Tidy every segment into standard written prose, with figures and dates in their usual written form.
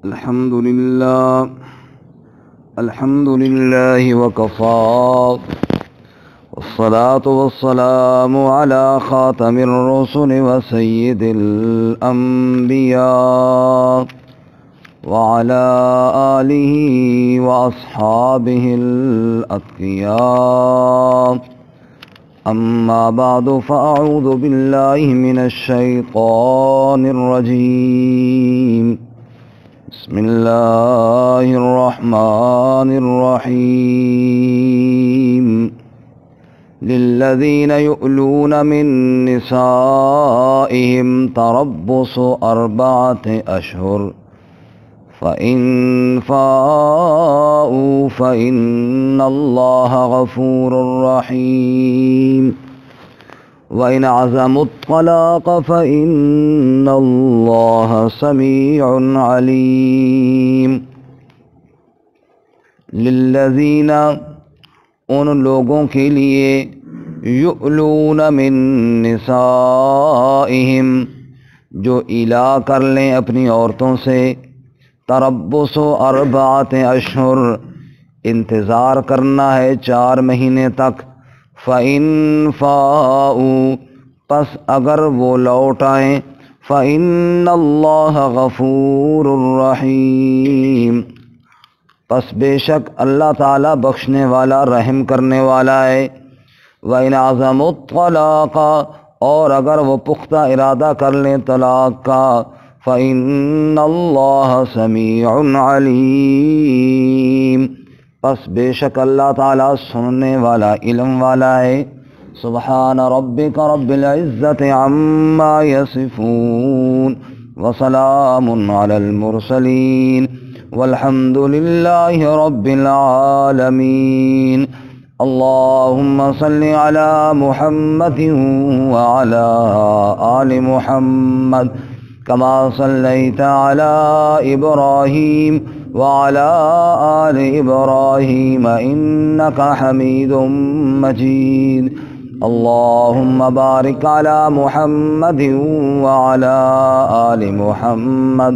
الحمد لله وكفى والصلاة والسلام على خاتم الرسل وسيد الأنبياء وعلى آله وأصحابه الأتقياء. أما بعد فأعوذ بالله من الشيطان الرجيم. بسم الله الرحمن الرحيم. للذين يؤلون من نسائهم تربص 4 أشهر فإن فاءوا فإن الله غفور رحيم. وإن عزموا الطلاق فإن الله سميع عليم. للذین ان لوگوں کے لیے یؤلون من نسائہم جو ایلا کر لیں اپنی عورتوں سے، تربص 4 اشہر انتظار کرنا ہے 4 مہینے تک، فَإِن فَاءُوا پس اگر وہ لوٹ آئیں، فَإِنَّ اللَّهَ غَفُورٌ رَحِيمٌ پس بے شک اللہ تعالیٰ بخشنے والا رحم کرنے والا ہے۔ وَإِنْ عَزَمُوا الطَّلَاقَ اور اگر وہ پختہ ارادہ کر لیں طلاق کا، فَإِنَّ اللَّهَ سَمِيعٌ عَلِيمٌ پس بے شک اللہ تعالیٰ سننے والا علم والا ہے۔ سبحان ربک رب العزت عما یصفون وسلام علی المرسلین والحمد للہ رب العالمین۔ اللہم صل علی محمد وعلی آل محمد کما صلیت علی ابراہیم وعلى آل إبراهيم إنك حميد مجيد۔ اللهم بارك على محمد وعلى آل محمد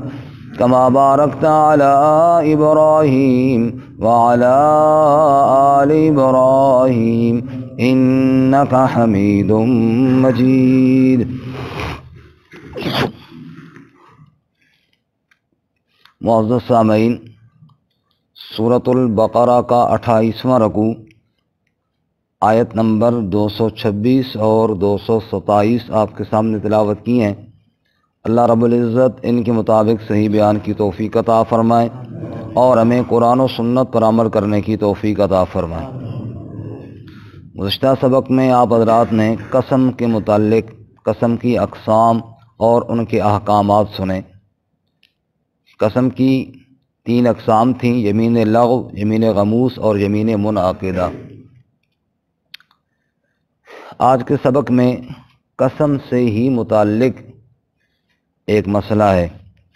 كما باركت على إبراهيم وعلى آل إبراهيم إنك حميد مجيد۔ معزز سامعین، سورۃ البقرہ کا 28واں رکوع آیت نمبر 226 اور 227 آپ کے سامنے تلاوت کی ہیں۔ اللہ رب العزت ان کے مطابق صحیح بیان کی توفیق عطا فرمائے اور ہمیں قرآن و سنت پر عمل کرنے کی توفیق عطا فرمائے۔ گزشتہ سبق میں آپ حضرات نے قسم کے متعلق قسم کی اقسام اور ان کے احکامات سنے۔ قسم کی 3 اقسام تھیں، یمین لغو، یمین غموس اور یمین منعقدہ۔ آج کے سبق میں قسم سے ہی متعلق ایک مسئلہ ہے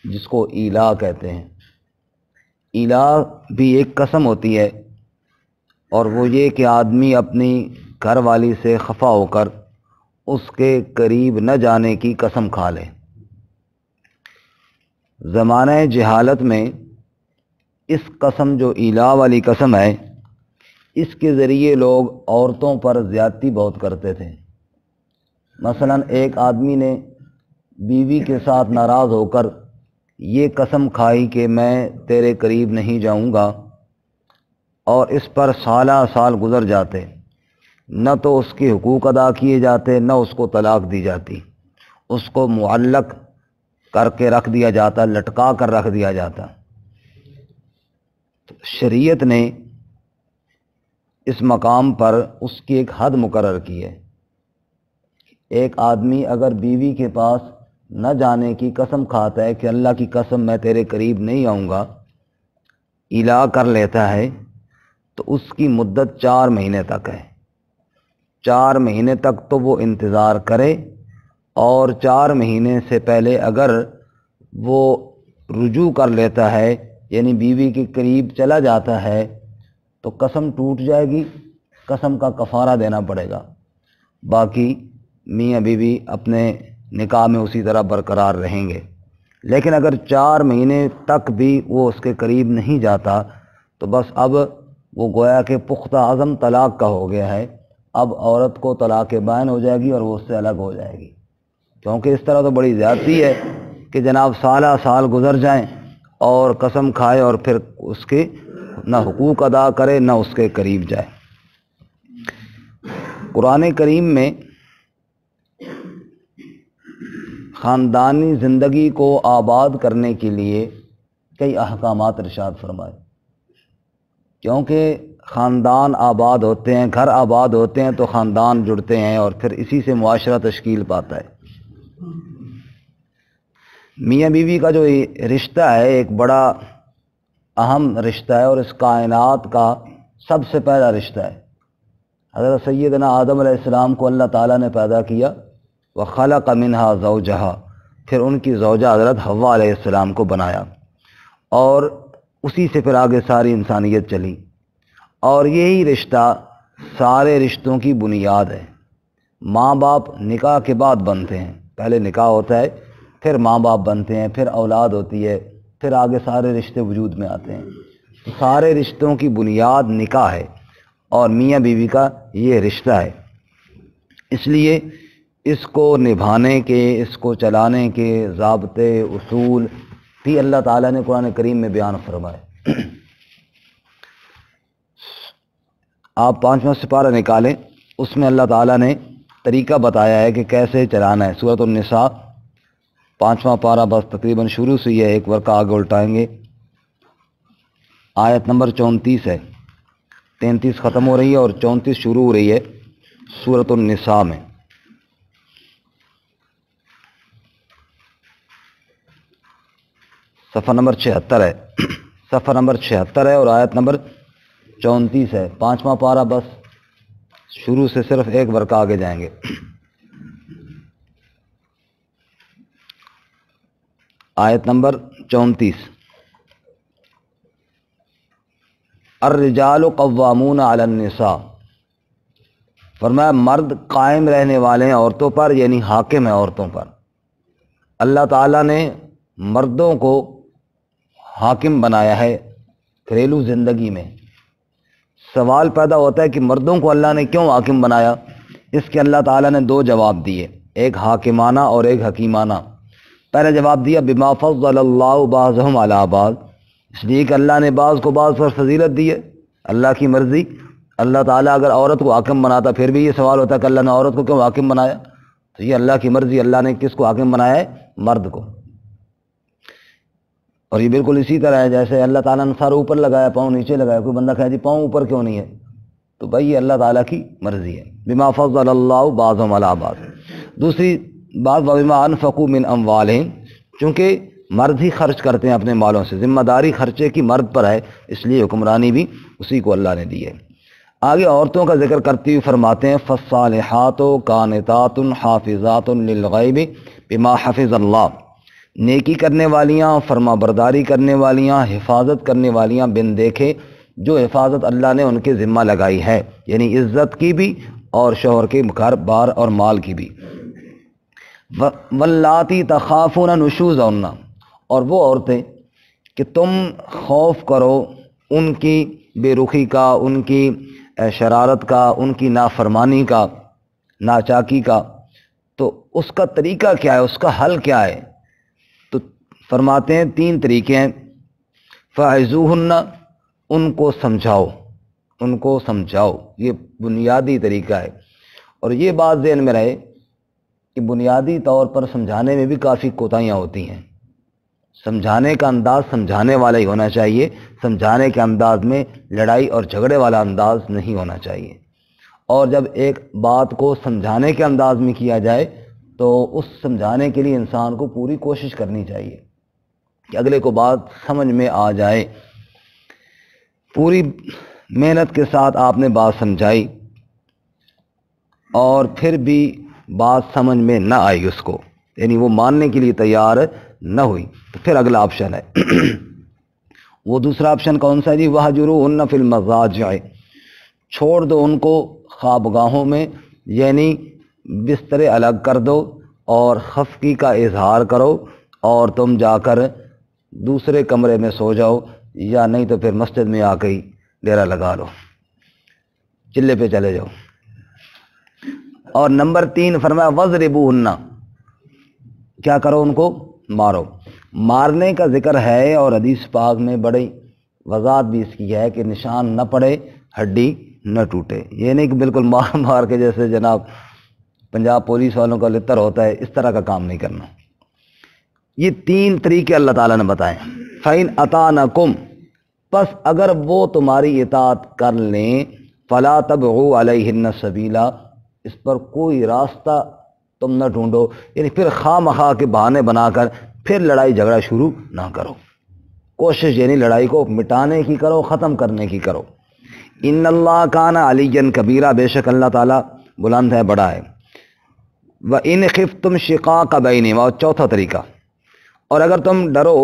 جس کو ایلا کہتے ہیں۔ ایلا بھی ایک قسم ہوتی ہے، اور وہ یہ کہ آدمی اپنی گھر والی سے خفا ہو کر اس کے قریب نہ جانے کی قسم کھا لے۔ زمانہ جہالت میں اس قسم جو ایلا والی قسم ہے، اس کے ذریعے لوگ عورتوں پر زیادتی بہت کرتے تھے۔ مثلا ایک آدمی نے بیوی کے ساتھ ناراض ہو کر یہ قسم کھائی کہ میں تیرے قریب نہیں جاؤں گا، اور اس پر سالہ سال گزر جاتے، نہ تو اس کے حقوق ادا کیے جاتے نہ اس کو طلاق دی جاتی، اس کو معلق کر کے رکھ دیا جاتا، لٹکا کر رکھ دیا جاتا۔ شریعت نے اس مقام پر اس کی ایک حد مقرر کی ہے۔ ایک آدمی اگر بیوی کے پاس نہ جانے کی قسم کھاتا ہے کہ اللہ کی قسم میں تیرے قریب نہیں آؤں گا، ایلا کر لیتا ہے، تو اس کی مدت 4 مہینے تک ہے۔ 4 مہینے تک تو وہ انتظار کرے، اور 4 مہینے سے پہلے اگر وہ رجوع کر لیتا ہے، یعنی بیوی کے قریب چلا جاتا ہے، تو قسم ٹوٹ جائے گی، قسم کا کفارہ دینا پڑے گا۔ باقی میاں بیوی اپنے نکاح میں اسی طرح برقرار رہیں گے۔ لیکن اگر 4 مہینے تک بھی وہ اس کے قریب نہیں جاتا تو بس اب وہ گویا کہ پختہ عزم طلاق کا ہو گیا ہے، اب عورت کو طلاق بائن ہو جائے گی اور وہ اس سے الگ ہو جائے گی، کیونکہ اس طرح تو بڑی زیادتی ہے کہ جناب سالہ سال گزر جائیں اور قسم کھائے اور پھر اس کے نہ حقوق ادا کرے نہ اس کے قریب جائے۔ قرآن کریم میں خاندانی زندگی کو آباد کرنے کے لیے کئی احکامات ارشاد فرمائے، کیونکہ خاندان آباد ہوتے ہیں، گھر آباد ہوتے ہیں تو خاندان جڑتے ہیں اور پھر اسی سے معاشرہ تشکیل پاتا ہے۔ میاں بیوی کا جو رشتہ ہے ایک بڑا اہم رشتہ ہے اور اس کائنات کا سب سے پہلا رشتہ ہے۔ حضرت سیدنا آدم علیہ السلام کو اللہ تعالیٰ نے پیدا کیا، وَخَلَقَ مِنْهَا زَوْجَهَا، پھر ان کی زوجہ حضرت حوا علیہ السلام کو بنایا اور اسی سے پھر آگے ساری انسانیت چلی، اور یہی رشتہ سارے رشتوں کی بنیاد ہے۔ ماں باپ نکاح کے بعد بنتے ہیں، پہلے نکاح ہوتا ہے، پھر ماں باپ بنتے ہیں، پھر اولاد ہوتی ہے، پھر آگے سارے رشتے وجود میں آتے ہیں۔ تو سارے رشتوں کی بنیاد نکاح ہے اور میاں بیوی کا یہ رشتہ ہے، اس لیے اس کو نبھانے کے، اس کو چلانے کے ضابطے اصول بھی اللہ تعالیٰ نے قرآن کریم میں بیان فرمائے۔ آپ 5واں سپارہ نکالیں، اس میں اللہ تعالیٰ نے طریقہ بتایا ہے کہ کیسے چلانا ہے۔ سورۃ النساء 5واں پارہ بس تقریباً شروع سے ہی ہے، ایک ورقہ آگے الٹائیں گے، آیت نمبر 34 ہے، 33 ختم ہو رہی ہے اور 34 شروع ہو رہی ہے سورۃ النساء میں۔ صفحہ نمبر 76 ہے، صفحہ نمبر 76 ہے اور آیت نمبر 34 ہے۔ 5واں پارہ بس شروع سے صرف ایک ورقہ آگے جائیں گے۔ آیت نمبر 34، الرجال قوامون علی النساء، فرمایا مرد قائم رہنے والے ہیں عورتوں پر، یعنی حاکم ہیں عورتوں پر۔ اللہ تعالیٰ نے مردوں کو حاکم بنایا ہے گھریلو زندگی میں۔ سوال پیدا ہوتا ہے کہ مردوں کو اللہ نے کیوں حاکم بنایا؟ اس کے اللہ تعالیٰ نے 2 جواب دیے، ایک حاکمانہ اور ایک حکیمانہ۔ پہلا جواب دیا بما فضل اللہ بعضهم علی بعض، اس لیے کہ اللہ نے بعض کو بعض پر فضیلت دی ہے، اللہ کی مرضی۔ اللہ تعالیٰ اگر عورت کو حاکم بناتا پھر بھی یہ سوال ہوتا ہے کہ اللہ نے عورت کو کیوں حاکم بنایا؟ تو یہ اللہ کی مرضی، اللہ نے کس کو حاکم بنایا ہے؟ مرد کو۔ اور یہ بالکل اسی طرح ہے جیسے اللہ تعالیٰ نے سر اوپر لگایا پاؤں نیچے لگایا، کوئی بندہ کہے جی پاؤں اوپر کیوں نہیں ہے؟ تو بھائی یہ اللہ تعالیٰ کی مرضی ہے، بما فضل اللہ بعضهم علی بعض۔ دوسری بات وبما انفقوا من اموالہم، چونکہ مرد ہی خرچ کرتے ہیں اپنے مالوں سے، ذمہ داری خرچے کی مرد پر ہے، اس لیے حکمرانی بھی اسی کو اللہ نے دی ہے۔ آگے عورتوں کا ذکر کرتے ہوئے فرماتے ہیں فالصالحات قانتات حافظات للغیب بما حفظ اللہ، نیکی کرنے والیاں، فرما برداری کرنے والیاں، حفاظت کرنے والیاں بن دیکھے جو حفاظت اللہ نے ان کے ذمہ لگائی ہے، یعنی عزت کی بھی اور شوہر کے گھر بار اور مال کی بھی۔ واللاتی تخافون نشوزہن، اور وہ عورتیں کہ تم خوف کرو ان کی بے رخی کا، ان کی شرارت کا، ان کی نافرمانی کا، ناچاکی کا، تو اس کا طریقہ کیا ہے، اس کا حل کیا ہے؟ تو فرماتے ہیں 3 طریقے ہیں۔ فَعِظُوهُنَّ، ان کو سمجھاؤ، ان کو سمجھاؤ، یہ بنیادی طریقہ ہے۔ اور یہ بات ذہن میں رہے کہ بنیادی طور پر سمجھانے میں بھی کافی کوتاہیاں ہوتی ہیں۔ سمجھانے کا انداز سمجھانے والا ہی ہونا چاہیے، سمجھانے کے انداز میں لڑائی اور جھگڑے والا انداز نہیں ہونا چاہیے۔ اور جب ایک بات کو سمجھانے کے انداز میں کیا جائے تو اس سمجھانے کے لیے انسان کو پوری کوشش کرنی چاہیے کہ اگلے کو بات سمجھ میں آ جائے۔ پوری محنت کے ساتھ آپ نے بات سمجھائی اور پھر بھی بات سمجھ میں نہ آئی اس کو، یعنی وہ ماننے کے لیے تیار نہ ہوئی، تو پھر اگلا آپشن ہے وہ دوسرا آپشن کون سا ہے جی؟ وَهْجُرُوهُنَّ فِي الْمَضَاجِعِ، چھوڑ دو ان کو خوابگاہوں میں، یعنی بسترے الگ کر دو اور خفگی کا اظہار کرو اور تم جا کر دوسرے کمرے میں سو جاؤ، یا نہیں تو پھر مسجد میں آ کے ہی ڈیرا لگا لو، چلے پہ چلے جاؤ۔ اور نمبر 3 فرمایا وَضْرِبُوهُنَّ، کیا کرو؟ ان کو مارو۔ مارنے کا ذکر ہے اور حدیث پاک میں بڑی وضاحت بھی اس کی ہے کہ نشان نہ پڑے، ہڈی نہ ٹوٹے۔ یہ نہیں کہ بالکل مار مار کے جیسے جناب پنجاب پولیس والوں کا لتر ہوتا ہے، اس طرح کا کام نہیں کرنا۔ یہ 3 طریقے اللہ تعالیٰ نے بتائے۔ فَإِنْ أَطَاعْنَكُمْ، پس اگر وہ تمہاری اطاعت کر لیں، فَلَا تَبْغُوا عَلَيْهِنَّ سَبِيلًا، اس پر کوئی راستہ تم نہ ڈھونڈو، یعنی پھر خواہ مخواہ کے بہانے بنا کر پھر لڑائی جھگڑا شروع نہ کرو۔ کوشش یعنی لڑائی کو مٹانے کی کرو، ختم کرنے کی کرو۔ ان اللہ کان علیٰ کبیرہ، بے شک اللہ تعالیٰ بلند ہے، بڑا ہے۔ وَإِنْ خِفْتُمْ شِقَاقَ بَيْنِهِمَا، اور چوتھا طریقہ، اور اگر تم ڈرو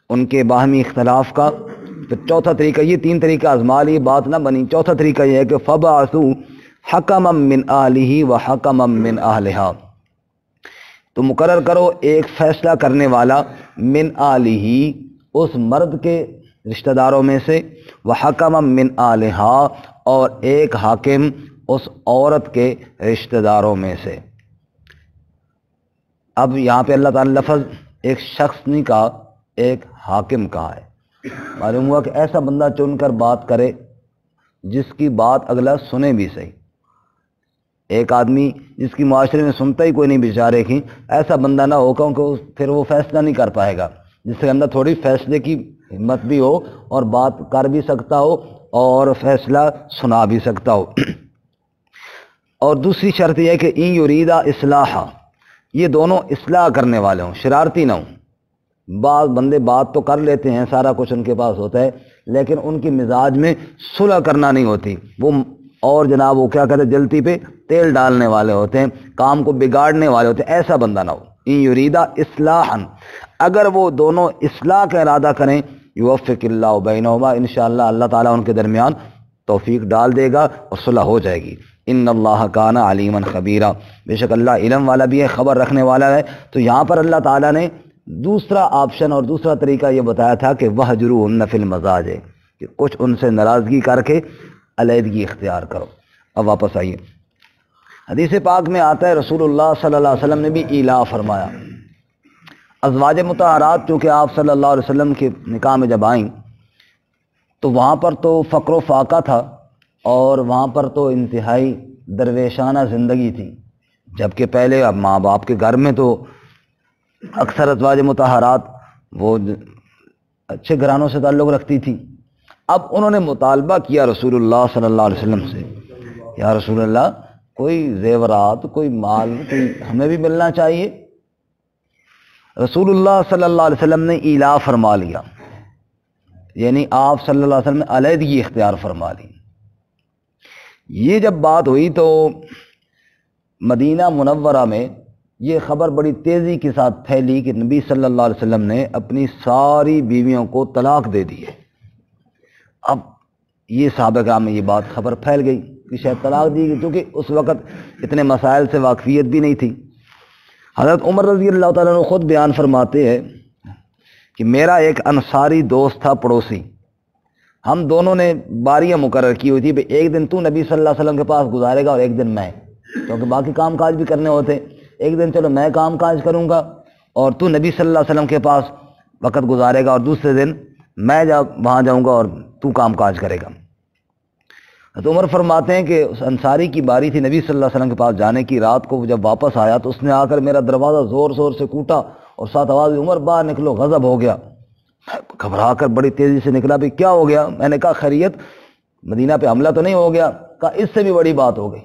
ان کے باہمی اختلاف کا، پھر چوتھا طریقہ، یہ 3 طریقہ آزما لی، بات نہ بنی، چوتھا طریقہ یہ ہے کہ فَبَعَثُوا حَكَمًا مِّنْ أَهْلِهِ وَحَكَمًا مِّنْ أَهْلِهَا، تو مقرر کرو ایک فیصلہ کرنے والا، من آلہ، اس مرد کے رشتہ داروں میں سے، وحکما من آلہا، اور ایک حاکم اس عورت کے رشتہ داروں میں سے۔ اب یہاں پہ اللہ تعالیٰ نے لفظ ایک شخص نہیں کہا، ایک حاکم کہا ہے۔ معلوم ہوا کہ ایسا بندہ چن کر بات کرے جس کی بات اگلا سنے بھی صحیح۔ ایک آدمی جس کی معاشرے میں سنتا ہی کوئی نہیں بیچارے کی، ایسا بندہ نہ ہو کیونکہ پھر وہ فیصلہ نہیں کر پائے گا، جس کے اندر تھوڑی فیصلے کی ہمت بھی ہو اور بات کر بھی سکتا ہو اور فیصلہ سنا بھی سکتا ہو۔ اور دوسری شرط یہ ہے کہ ان یریدا اصلاحا، یہ دونوں اصلاح کرنے والے ہوں، شرارتی نہ ہوں۔ بعض بندے بات تو کر لیتے ہیں، سارا کچھ ان کے پاس ہوتا ہے، لیکن ان کی مزاج میں صلح کرنا نہیں ہوتی، وہ اور جناب وہ کیا کہتے ہیں، جلتی پہ تیل ڈالنے والے ہوتے ہیں، کام کو بگاڑنے والے ہوتے ہیں۔ ایسا بندہ نہ ہو۔ ان یریدا اصلاحا، اگر وہ دونوں اصلاح کا ارادہ کریں، یوفق اللہ بینہما، انشاءاللہ اللہ تعالیٰ ان کے درمیان توفیق ڈال دے گا اور صلح ہو جائے گی۔ ان اللہ کان علیما خبیرا، بے شک اللہ علم والا بھی ہے، خبر رکھنے والا ہے۔ تو یہاں پر اللہ تعالیٰ نے دوسرا آپشن اور دوسرا طریقہ یہ بتایا تھا کہ وَہْجُرُوهُنَّ فِی الْمَضَاجِعِ، کہ کچھ ان سے ناراضگی کر کے علیحدگی اختیار کرو۔ اب واپس آئیے، حدیث پاک میں آتا ہے رسول اللہ صلی اللہ علیہ وسلم نے بھی ایلا فرمایا۔ ازواج مطہرات چونکہ آپ صلی اللہ علیہ وسلم کے نکاح میں جب آئیں تو وہاں پر تو فقر و فاقہ تھا، اور وہاں پر تو انتہائی درویشانہ زندگی تھی، جبکہ پہلے اب ماں باپ کے گھر میں تو اکثر ازواج مطہرات وہ اچھے گھرانوں سے تعلق رکھتی تھی۔ اب انہوں نے مطالبہ کیا رسول اللہ صلی اللہ علیہ وسلم سے، یا رسول اللہ کوئی زیورات، کوئی مال، کوئی ہمیں بھی ملنا چاہیے۔ رسول اللہ صلی اللہ علیہ وسلم نے ایلا فرما لیا، یعنی آپ صلی اللہ علیہ وسلم نے علیحدگی اختیار فرما لی۔ یہ جب بات ہوئی تو مدینہ منورہ میں یہ خبر بڑی تیزی کے ساتھ پھیلی کہ نبی صلی اللہ علیہ وسلم نے اپنی ساری بیویوں کو طلاق دے دی ہے۔ اب یہ صحابہ کرام میں یہ بات خبر پھیل گئی کہ شاید طلاق دی گئی، کیونکہ اس وقت اتنے مسائل سے واقفیت بھی نہیں تھی۔ حضرت عمر رضی اللہ تعالیٰ عنہ خود بیان فرماتے ہیں کہ میرا ایک انصاری دوست تھا، پڑوسی، ہم دونوں نے باریاں مقرر کی ہوئی تھی، ایک دن تو نبی صلی اللہ علیہ وسلم کے پاس گزارے گا اور ایک دن میں، کیونکہ باقی کام کاج بھی کرنے ہوتے۔ ایک دن چلو میں کام کاج کروں گا اور تو نبی صلی اللہ علیہ وسلم کے پاس وقت گزارے گا، اور دوسرے دن میں وہاں جاؤں گا اور تو کام کاج کرے گا۔ تو عمر فرماتے ہیں کہ اس انصاری کی باری تھی نبی صلی اللہ علیہ وسلم کے پاس جانے کی۔ رات کو جب واپس آیا تو اس نے آ کر میرا دروازہ زور زور سے کوٹا اور ساتھ آواز دی، عمر باہر نکلو، غضب ہو گیا۔ گھبرا کر بڑی تیزی سے نکلا، بھی کیا ہو گیا؟ میں نے کہا خیریت، مدینہ پہ حملہ تو نہیں ہو گیا؟ کہا اس سے بھی بڑی بات ہو گئی۔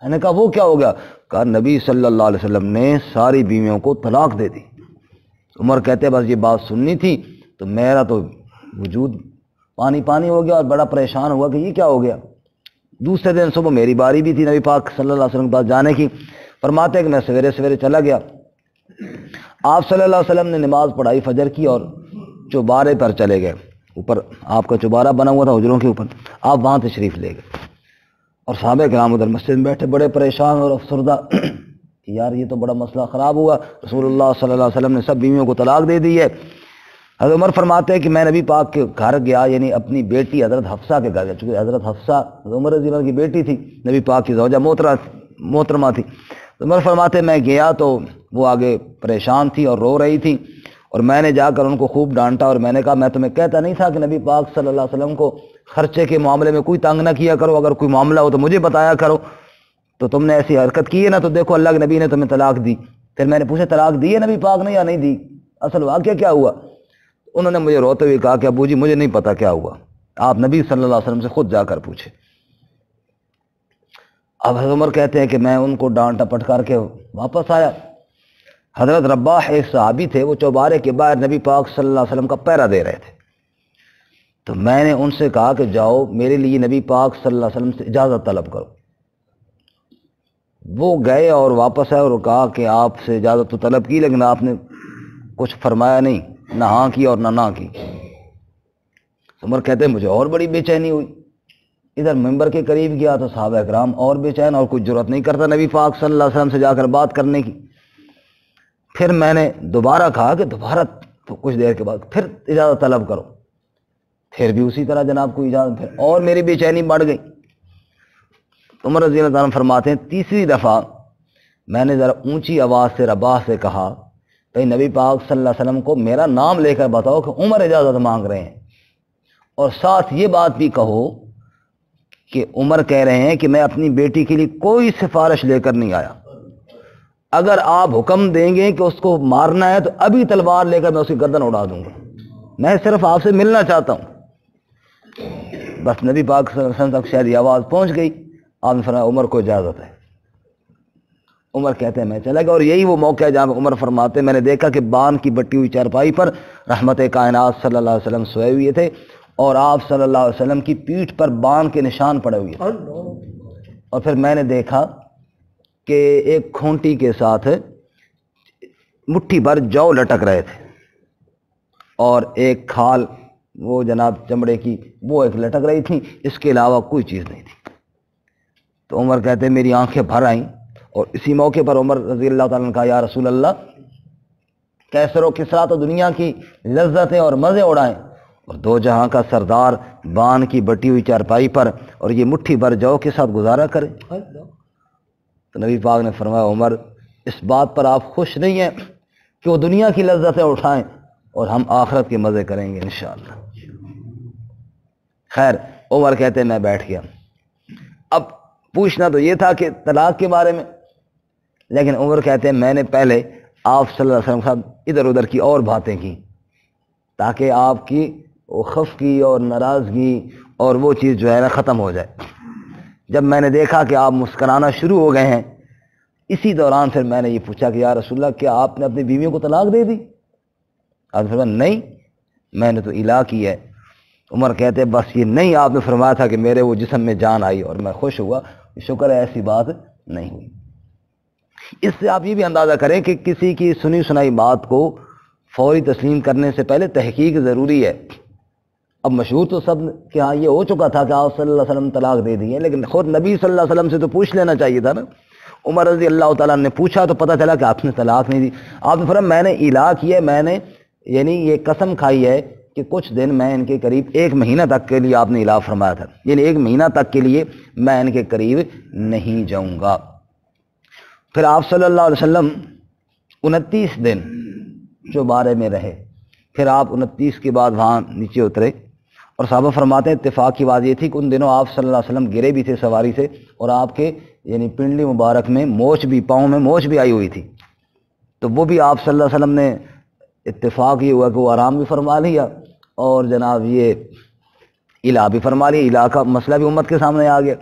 میں نے کہا وہ کیا ہو گیا؟ کہا نبی صلی اللہ علیہ وسلم نے ساری بیویوں کو طلاق دے دی۔ عمر کہتے بس یہ بات سننی تھی تو میرا تو وجود پانی پانی ہو گیا اور بڑا پریشان ہوا کہ یہ کیا ہو گیا۔ دوسرے دن صبح میری باری بھی تھی نبی پاک صلی اللہ علیہ وسلم کے پاس جانے کی۔ فرماتے ہیں کہ میں سویرے سویرے چلا گیا، آپ صلی اللہ علیہ وسلم نے نماز پڑھائی فجر کی اور چوبارے پر چلے گئے، اوپر آپ کا چوبارہ بنا ہوا تھا حجروں کے اوپر، آپ وہاں تشریف لے گئے، اور صحابہ کرام ادھر مسجد میں بیٹھے بڑے پریشان اور افسردہ۔ کہ یار یہ تو بڑا مسئلہ خراب ہوا، رسول اللہ صلی اللہ علیہ وسلم نے سب بیویوں کو طلاق دے دی ہے۔ حضرت عمر فرماتے ہیں کہ میں نبی پاک کے گھر گیا، یعنی اپنی بیٹی حضرت حفصہ کے گھر گیا، چونکہ حضرت حفصہ حضرت عمر رضی اللہ عنہ کی بیٹی تھی، نبی پاک کی زوجہ محترمہ تھی۔ عمر فرماتے ہیں میں گیا تو وہ آگے پریشان تھی اور رو رہی تھی، اور میں نے جا کر ان کو خوب ڈانٹا، اور میں نے کہا میں تمہیں کہتا نہیں تھا کہ نبی پاک صلی اللہ علیہ وسلم کو خرچے کے معاملے میں کوئی تنگ نہ کیا کرو، اگر کوئی معاملہ ہو تو مجھے بتایا کرو، تو تم نے ایسی حرکت کی ہے نا، تو دیکھو اللہ کے نبی نے تمہیں طلاق دی۔ پھر میں نے پوچھا طلاق دی ہے نبی پاک نے یا نہیں دی، اصل واقعہ کیا ہوا؟ انہوں نے مجھے روتے ہوئے کہا کہ ابو جی مجھے نہیں پتا کیا ہوا، آپ نبی صلی اللہ علیہ وسلم سے خود جا کر پوچھے۔ اب حضرت عمر کہتے ہیں کہ میں ان کو ڈانٹ ٹپٹ کر کے واپس آیا۔ حضرت رباح ایک صحابی تھے، وہ چوبارے کے باہر نبی پاک صلی اللہ علیہ وسلم کا پہرا دے رہے تھے، تو میں نے ان سے کہا کہ جاؤ میرے لیے نبی پاک صلی اللہ علیہ وسلم سے اجازت طلب کرو۔ وہ گئے اور واپس آئے اور کہا کہ آپ سے اجازت تو طلب کی لیکن آپ نے کچھ فرمایا نہیں، نہ ہاں کی اور نہ کی۔ عمر کہتے ہیں مجھے اور بڑی بے چینی ہوئی، ادھر ممبر کے قریب گیا تو صحابہ کرام اور بے چین، اور کچھ جرأت نہیں کرتا نبی پاک صلی اللہ علیہ وسلم سے جا کر بات کرنے کی۔ پھر میں نے دوبارہ کہا کہ دوبارہ تو کچھ دیر کے بعد پھر اجازت طلب کرو، پھر بھی اسی طرح جناب کو اجازت، پھر اور میری بے چینی بڑھ گئی۔ عمر رضی اللہ عنہ فرماتے ہیں تیسری دفعہ میں نے ذرا اونچی آواز سے رباح سے کہا کہ نبی پاک صلی اللہ علیہ وسلم کو میرا نام لے کر بتاؤ کہ عمر اجازت مانگ رہے ہیں، اور ساتھ یہ بات بھی کہو کہ عمر کہہ رہے ہیں کہ میں اپنی بیٹی کے لیے کوئی سفارش لے کر نہیں آیا، اگر آپ حکم دیں گے کہ اس کو مارنا ہے تو ابھی تلوار لے کر میں اس کی گردن اڑا دوں گا، میں صرف آپ سے ملنا چاہتا ہوں۔ بس نبی پاک صلی اللہ علیہ وسلم تک شاید یہ آواز پہنچ گئی، آپ نے فرمایا عمر کو اجازت ہے۔ عمر کہتے ہیں میں چلا گیا، اور یہی وہ موقع ہے جہاں عمر فرماتے ہیں میں نے دیکھا کہ بان کی بٹی ہوئی چارپائی پر رحمت کائنات صلی اللہ علیہ وسلم سوئے ہوئے تھے، اور آپ صلی اللہ علیہ وسلم کی پیٹھ پر بان کے نشان پڑے ہوئے تھے، اور پھر میں نے دیکھا کہ ایک کھونٹی کے ساتھ مٹھی بھر جو لٹک رہے تھے، اور ایک کھال وہ جناب چمڑے کی وہ ایک لٹک رہی تھی، اس کے علاوہ کوئی چیز نہیں تھی۔ تو عمر کہتے ہیں میری آنکھیں بھر آئیں، اور اسی موقع پر عمر رضی اللہ تعالیٰ نے کہا یا رسول اللہ کیسر و کسریٰ تو دنیا کی لذتیں اور مزے اڑائیں، اور دو جہاں کا سردار بان کی بٹی ہوئی چارپائی پر اور یہ مٹھی بھر جو کے ساتھ گزارا کرے۔ تو نبی پاک نے فرمایا عمر اس بات پر آپ خوش نہیں ہیں کہ وہ دنیا کی لذتیں اٹھائیں اور ہم آخرت کے مزے کریں گے انشاءاللہ۔ خیر عمر کہتے ہیں میں بیٹھ گیا۔ اب پوچھنا تو یہ تھا کہ طلاق کے بارے میں، لیکن عمر کہتے ہیں میں نے پہلے آپ صلی اللہ علیہ وسلم کے ساتھ ادھر ادھر کی اور باتیں کی تاکہ آپ کی وہ خف کی اور ناراضگی اور وہ چیز جو ہے نا ختم ہو جائے۔ جب میں نے دیکھا کہ آپ مسکرانا شروع ہو گئے ہیں، اسی دوران پھر میں نے یہ پوچھا کہ یا رسول اللہ کیا آپ نے اپنی بیویوں کو طلاق دے دی؟ آپ نے فرمایا نہیں میں نے تو الا کی ہے۔ عمر کہتے ہیں بس یہ نہیں آپ نے فرمایا تھا کہ میرے وہ جسم میں جان آئی اور میں خوش ہوا، شکر ہے ایسی بات نہیں ہوئی۔ اس سے آپ یہ بھی اندازہ کریں کہ کسی کی سنی سنائی بات کو فوری تسلیم کرنے سے پہلے تحقیق ضروری ہے۔ اب مشہور تو سب کہ ہاں یہ ہو چکا تھا کہ آپ صلی اللہ علیہ وسلم طلاق دے دیے، لیکن خود نبی صلی اللہ علیہ وسلم سے تو پوچھ لینا چاہیے تھا نا۔ عمر رضی اللہ تعالیٰ نے پوچھا تو پتہ چلا کہ آپ نے طلاق نہیں دی۔ آپ نے فرمایا میں نے الا کی ہے، میں نے یعنی یہ قسم کھائی ہے کہ کچھ دن میں ان کے قریب 1 مہینہ تک کے لیے آپ نے الا فرمایا تھا، یعنی 1 مہینہ تک کے لیے میں ان کے قریب نہیں جاؤں گا۔ پھر آپ صلی اللہ علیہ وسلم 29 دن چوبارے میں رہے، پھر آپ 29 کے بعد وہاں نیچے اترے، اور صحابہ فرماتے ہیں اتفاق کی بات یہ تھی کہ ان دنوں آپ صلی اللہ علیہ وسلم گرے بھی تھے سواری سے، اور آپ کے یعنی پنڈلی مبارک میں موچ بھی، پاؤں میں موچ بھی آئی ہوئی تھی، تو وہ بھی آپ صلی اللہ علیہ وسلم نے اتفاق یہ ہوا کہ وہ آرام بھی فرما لیا اور جناب یہ الا بھی فرما لیا۔ الا کا مسئلہ بھی امت کے سامنے آ گیا۔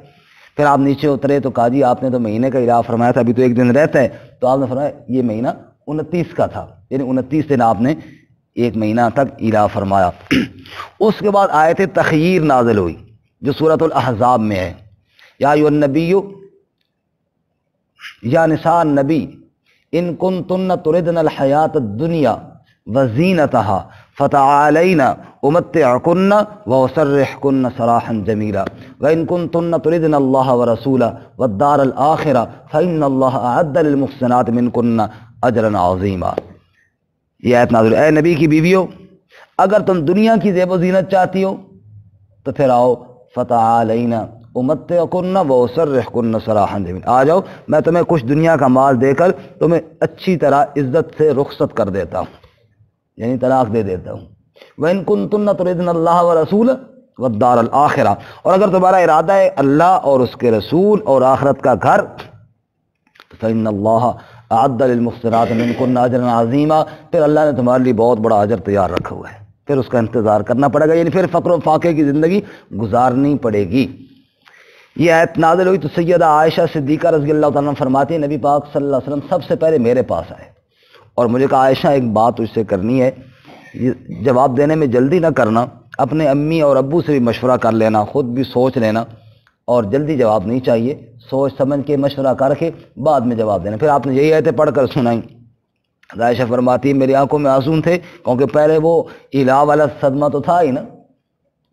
پھر آپ نیچے اترے تو کہا جی آپ نے تو مہینے کا الا فرمایا تھا، ابھی تو 1 دن رہتا ہے، تو آپ نے فرمایا یہ مہینہ 29 کا تھا، یعنی 29 دن آپ نے 1 مہینہ تک الا فرمایا۔ اس کے بعد آیت تخییر نازل ہوئی جو سورۃ الاحزاب میں ہے، یا ایھا النبی یا نساء النبی ان کنتن تردن الحیات الدنیا وزینتها فتعالينا أمتعكن وأسرحكن سراحا جميلا وإن كنتن تردن الله ورسوله والدار الآخرة فإن الله أعد للمحسنات منكن أجرا عظيما۔ یہ آیت نازل، اے نبی کی بیویوں، اگر تم دنیا کی زیب و زینت چاہتی ہو تو پھر آؤ، فتعالينا امتعکن واسرحکن سراحا جمیلا، آ جاؤ، میں تمہیں کچھ دنیا کا مال دے کر تمہیں اچھی طرح عزت سے رخصت کر دیتا ہوں، یعنی طلاق دے دیتا ہوں۔ وَإِن كُنتُنَّ تُرِدْنَ اللَّهَ وَرَسُولَهُ وَالدَّارَ الْآخِرَةَ، اور اگر تمہارا ارادہ ہے اللہ اور اس کے رسول اور آخرت کا گھر، فَإِنَّ اللَّهَ أَعَدَّ لِلْمُحْسِنَاتِ مِنكُنَّ أَجْرًا عَظِيمًا، پھر اللہ نے تمہارے لیے بہت بڑا اجر تیار رکھا ہوا ہے، پھر اس کا انتظار کرنا پڑے گا، یعنی پھر فقر و فاقے کی زندگی گزارنی پڑے گی۔ یہ آیت نازل ہوئی تو سیدہ عائشہ صدیقہ رضی اللہ تعالیٰ عنہ فرماتی ہیں نبی پاک صلی اللہ علیہ وسلم سب سے پہلے میرے پاس آئے اور مجھے کہا عائشہ ایک بات تجھ سے کرنی ہے، جواب دینے میں جلدی نہ کرنا، اپنے امی اور ابو سے بھی مشورہ کر لینا، خود بھی سوچ لینا، اور جلدی جواب نہیں چاہیے، سوچ سمجھ کے مشورہ کر کے بعد میں جواب دینا۔ پھر آپ نے یہی آیتیں پڑھ کر سنائیں۔ عائشہ فرماتی ہے میری آنکھوں میں آنسو تھے، کیونکہ پہلے وہ الہ والا صدمہ تو تھا ہی نا،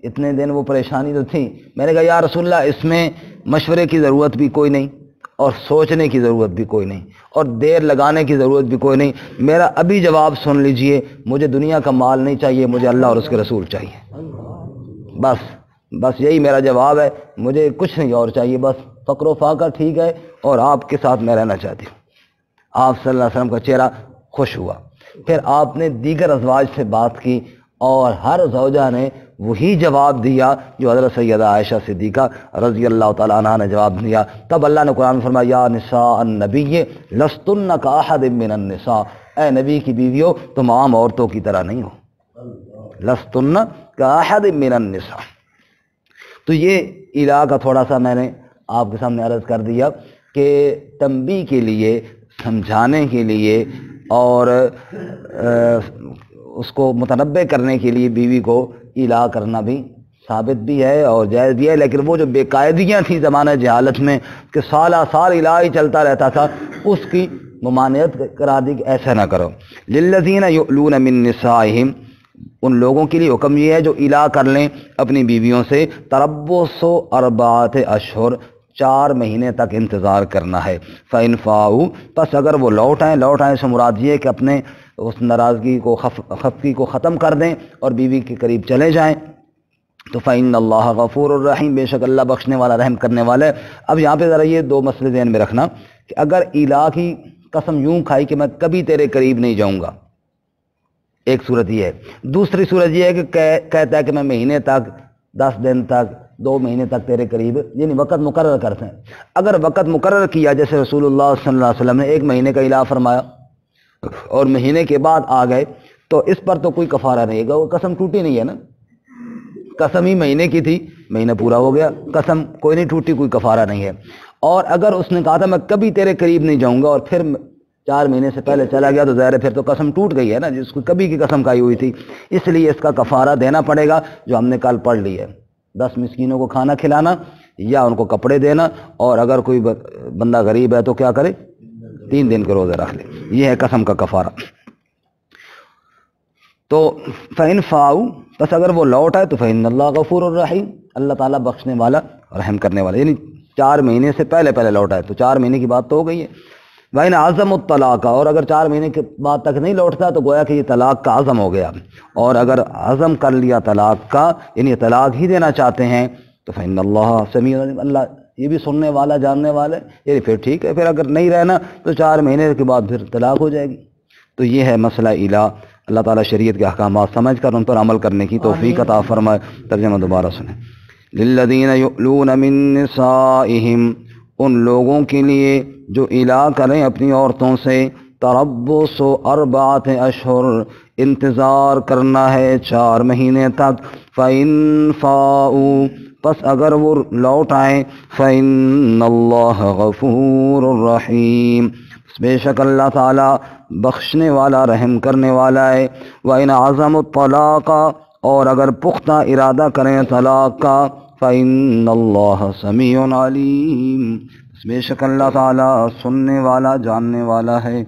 اتنے دن وہ پریشانی تو تھی۔ میں نے کہا یا رسول اللہ اس میں مشورے کی ضرورت بھی کوئی نہیں اور سوچنے کی ضرورت بھی کوئی نہیں اور دیر لگانے کی ضرورت بھی کوئی نہیں، میرا ابھی جواب سن لیجئے، مجھے دنیا کا مال نہیں چاہیے، مجھے اللہ اور اس کے رسول چاہیے، بس یہی میرا جواب ہے، مجھے کچھ نہیں اور چاہیے، بس فقر و فاقہ ٹھیک ہے اور آپ کے ساتھ میں رہنا چاہتی ہوں۔ آپ صلی اللہ علیہ وسلم کا چہرہ خوش ہوا۔ پھر آپ نے دیگر ازواج سے بات کی اور ہر زوجہ نے وہی جواب دیا جو حضرت سیدہ عائشہ صدیقہ رضی اللہ تعالیٰ عنہ نے جواب دیا۔ تب اللہ نے قرآن میں فرمایا یا نساء النبی لستن کاحد من النساء، اے نبی کی بیویوں تم عام عورتوں کی طرح نہیں ہو، لستن کاحد من النساء۔ تو یہ الہ کا تھوڑا سا میں نے آپ کے سامنے عرض کر دیا کہ تنبیہ کے لیے، سمجھانے کے لیے اور اس کو متنبع کرنے کے لیے بیوی کو الہ کرنا بھی ثابت بھی ہے اور جائز بھی ہے، لیکن وہ جو بے قاعدگیاں تھیں زمانہ جہالت میں کہ سالہ سال الہ ہی چلتا رہتا تھا، اس کی ممانعت کرا دی کہ ایسا نہ کرو۔ للذین یؤلون من نسائہم، ان لوگوں کے لیے حکم یہ ہے جو الہ کر لیں اپنی بیویوں سے، تربص 4 اشہر، 4 مہینے تک انتظار کرنا ہے۔ فَإِنْ فَاؤُوا، پس اگر وہ لوٹ آئیں سے مراد یہ ہے کہ اپنے اس ناراضگی کو خفگی کو ختم کر دیں اور بیوی کے قریب چلے جائیں تو فَإِنَّ اللَّهَ غَفُورٌ رَحِيمٌ، بے شک اللہ بخشنے والا رحم کرنے والا ہے۔ اب یہاں پہ ذرا یہ 2 مسئلے ذہن میں رکھنا کہ اگر الہ کی قسم یوں کھائی کہ میں کبھی تیرے قریب نہیں جاؤں گا، ایک صورت یہ ہے، دوسری صورت یہ ہے کہ کہتا ہے کہ میں مہینے تک، 10 دن تک، 2 مہینے تک تیرے قریب، یعنی وقت مقرر کرتے ہیں۔ اگر وقت مقرر کیا جیسے رسول اللہ صلی اللہ علیہ وسلم نے 1 مہینے کا الہ فرمایا اور مہینے کے بعد آ گئے تو اس پر تو کوئی کفارہ نہیں گا، وہ قسم ٹوٹی نہیں ہے نا، قسم ہی مہینے کی تھی، مہینہ پورا ہو گیا، قسم کوئی نہیں ٹوٹی، کوئی کفارہ نہیں ہے۔ اور اگر اس نے کہا تھا میں کبھی تیرے قریب نہیں جاؤں گا اور پھر 4 مہینے سے پہلے چلا گیا تو ظاہر ہے پھر تو قسم ٹوٹ گئی ہے نا، جس کو کبھی کی قسم کھائی ہوئی تھی، اس لیے اس کا کفارہ دینا پڑے گا جو ہم نے کل پڑھ لی ہے، 10 مسکینوں کو کھانا کھلانا یا ان کو کپڑے دینا، اور اگر کوئی بندہ غریب ہے تو کیا کرے، 3 دن کے روزے رکھ لے، یہ ہے قسم کا کفارہ۔ تو فَإِنْ فَاؤُوا، بس اگر وہ لوٹ آئے تو فَإِنَّ اللَّهَ غَفُورٌ رَحِيمٌ، اللہ تعالیٰ بخشنے والا رحم کرنے والا، یعنی 4 مہینے سے پہلے لوٹ آئے تو 4 مہینے کی بات تو ہو گئی ہے۔ وَإِنْ عَزَمُوا الطَّلَاقَ، اور اگر 4 مہینے کے بعد تک نہیں لوٹتا تو گویا کہ یہ طلاق کا عزم ہو گیا، اور اگر عزم کر لیا طلاق کا، یعنی طلاق ہی دینا چاہتے ہیں تو فَإِنَّ اللَّهَ سَمِيعٌ عَلِيمٌ، اللہ یہ بھی سننے والا جاننے والا ہے، یعنی پھر ٹھیک ہے، پھر اگر نہیں رہنا تو 4 مہینے کے بعد پھر طلاق ہو جائے گی۔ تو یہ ہے مسئلہ الہ۔ اللہ تعالیٰ شریعت کے احکامات سمجھ کر ان پر عمل کرنے کی توفیق عطا فرمائے۔ ترجمہ دوبارہ سنیں۔ للذین یؤلون من نسائہم، ان لوگوں کے لیے جو الہ کریں اپنی عورتوں سے، تربص 4 اشہر، انتظار کرنا ہے 4 مہینے تک۔ فَإِنْ فَاؤُوا، پس اگر وہ لوٹ آئیں، فَإِنَّ اللَّهَ غَفُورٌ رَحِيمٌ، بے شک اللہ تعالیٰ بخشنے والا رحم کرنے والا ہے۔ وَإِنْ عَزَمُوا الطَّلَاقَ، اور اگر پختہ ارادہ کریں طلاق کا، فَإِنَّ اللَّهَ سَمِيعٌ عَلِيمٌ، بے شک اللہ تعالیٰ سننے والا جاننے والا ہے۔